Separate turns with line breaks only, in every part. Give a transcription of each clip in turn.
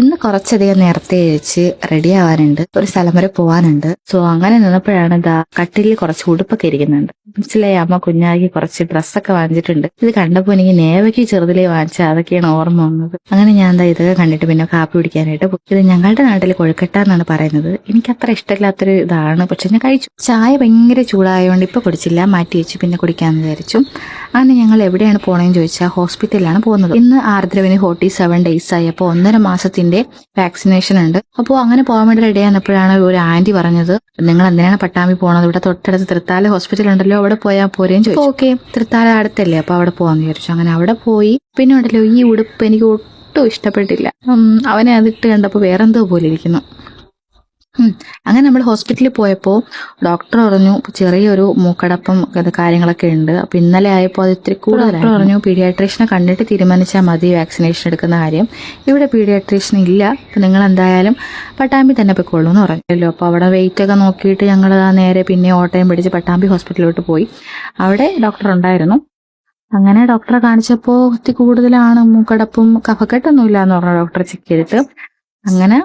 ഇന്ന് കുറച്ചധികം നേരത്തെ കഴിച്ച് റെഡി ആവാനുണ്ട്, ഒരു സ്ഥലം വരെ പോവാനുണ്ട്. സോ അങ്ങനെ നിന്നപ്പോഴാണ് കട്ടിലിൽ കുറച്ച് ഉടുപ്പൊക്കെ ഇരിക്കുന്നുണ്ട്. മനസ്സിലായി, അമ്മ കുഞ്ഞാക്കി കുറച്ച് ഡ്രസ്സൊക്കെ വാങ്ങിച്ചിട്ടുണ്ട്. ഇത് കണ്ടപ്പോൾ എനിക്ക് നേവയ്ക്ക് ചെറുതിലേ വാങ്ങിച്ച അതൊക്കെയാണ് ഓർമ്മ വന്നത്. അങ്ങനെ ഞാൻ ഇതൊക്കെ കണ്ടിട്ട് പിന്നെ കാപ്പി കുടിക്കാനായിട്ട് പോയി. ഇത് ഞങ്ങളുടെ നാട്ടിൽ കൊഴുക്കട്ട എന്നാണ് പറയുന്നത്. എനിക്ക് അത്ര ഇഷ്ടമില്ലാത്തൊരു ഇതാണ്, പക്ഷെ ഞാൻ കഴിച്ചു. ചായ ഭയങ്കര ചൂടായതുകൊണ്ട് ഇപ്പൊ കുടിച്ചില്ല, മാറ്റി വെച്ച് പിന്നെ കുടിക്കാമെന്ന് വിചാരിച്ചു. അങ്ങനെ ഞങ്ങൾ എവിടെയാണ് പോണേന്ന് ചോദിച്ചാൽ ഹോസ്പിറ്റലിലാണ് പോകുന്നത്. ഇന്ന് ആർദ്രവിന് 47 days ആയി. അപ്പോൾ 1.5 മാസത്തിന്റെ വാക്സിനേഷൻ ഉണ്ട്. അപ്പോൾ അങ്ങനെ പോകാൻ വേണ്ടി റെഡി ആകുന്നപ്പോഴാണ് ഒരു ആന്റി പറഞ്ഞത്, നിങ്ങൾ എന്തിനാണ് പട്ടാമ്പി പോണത്, ഇവിടെ തൊട്ടടുത്ത് തൃത്താല ഹോസ്പിറ്റൽ ഉണ്ടല്ലോ, അവിടെ പോയാൽ പോരേന്ന് ചോദിച്ചു. ഓക്കെ, തൃത്താല അടുത്തല്ലേ, അപ്പൊ അവിടെ പോകാന്ന് വിചാരിച്ചു. അങ്ങനെ അവിടെ പോയി. പിന്നെ ഉണ്ടല്ലോ, ഈ ഉടുപ്പ് എനിക്ക് ഒട്ടും ഇഷ്ടപ്പെട്ടില്ല. അവനെ അതിട്ട് കണ്ടപ്പോൾ വേറെന്തോ പോലെ ഇരിക്കുന്നു. അങ്ങനെ നമ്മൾ ഹോസ്പിറ്റലിൽ പോയപ്പോൾ ഡോക്ടർ പറഞ്ഞു ചെറിയൊരു മൂക്കടപ്പം കാര്യങ്ങളൊക്കെ ഉണ്ട്. അപ്പൊ ഇന്നലെ ആയപ്പോൾ അത് ഇത്തിരി കൂടുതൽ പറഞ്ഞു, പീഡിയാട്രീഷനെ കണ്ടിട്ട് തീരുമാനിച്ചാൽ മതി വാക്സിനേഷൻ എടുക്കുന്ന കാര്യം. ഇവിടെ പീഡിയാട്രീഷൻ ഇല്ല, അപ്പൊ നിങ്ങൾ എന്തായാലും പട്ടാമ്പി തന്നെ പൊയ്ക്കോളൂ എന്ന് പറഞ്ഞല്ലോ. അപ്പൊ അവിടെ വെയിറ്റ് ഒക്കെ നോക്കിയിട്ട് ഞങ്ങൾ നേരെ പിന്നെ ഓട്ടയം പിടിച്ച് പട്ടാമ്പി ഹോസ്പിറ്റലിലോട്ട് പോയി. അവിടെ ഡോക്ടർ ഉണ്ടായിരുന്നു. അങ്ങനെ ഡോക്ടറെ കാണിച്ചപ്പോൾ ഇത്തിരി കൂടുതലാണ്, മൂക്കടപ്പും കഫക്കെട്ടൊന്നും ഇല്ല എന്ന് പറഞ്ഞു ഡോക്ടർ ചെക്ക് ചെയ്തിട്ട്. അങ്ങനെ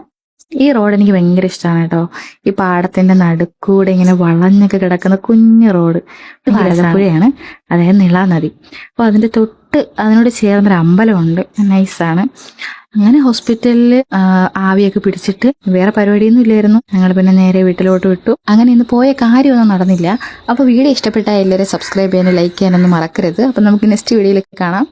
ഈ റോഡ് എനിക്ക് ഭയങ്കര ഇഷ്ടമാണ് കേട്ടോ. ഈ പാടത്തിന്റെ നടുക്കൂടെ ഇങ്ങനെ വളഞ്ഞൊക്കെ കിടക്കുന്ന കുഞ്ഞു റോഡ്. ഭാരതപ്പുഴയാണ്, അതായത് നിളാനദി. അപ്പോൾ അതിന്റെ തൊട്ട് അതിനോട് ചേർന്നൊരു അമ്പലമുണ്ട്, നൈസാണ്. അങ്ങനെ ഹോസ്പിറ്റലിൽ ആവിയൊക്കെ പിടിച്ചിട്ട് വേറെ പരിപാടിയൊന്നും ഇല്ലായിരുന്നു. ഞങ്ങൾ പിന്നെ നേരെ വീട്ടിലോട്ട് വിട്ടു. അങ്ങനെ ഇന്ന് പോയ കാര്യമൊന്നും നടന്നില്ല. അപ്പോൾ വീഡിയോ ഇഷ്ടപ്പെട്ടാൽ എല്ലാവരും സബ്സ്ക്രൈബ് ചെയ്യാനും ലൈക്ക് ചെയ്യാനൊന്നും മറക്കരുത്. അപ്പം നമുക്ക് നെക്സ്റ്റ് വീഡിയോയിലേക്ക് കാണാം.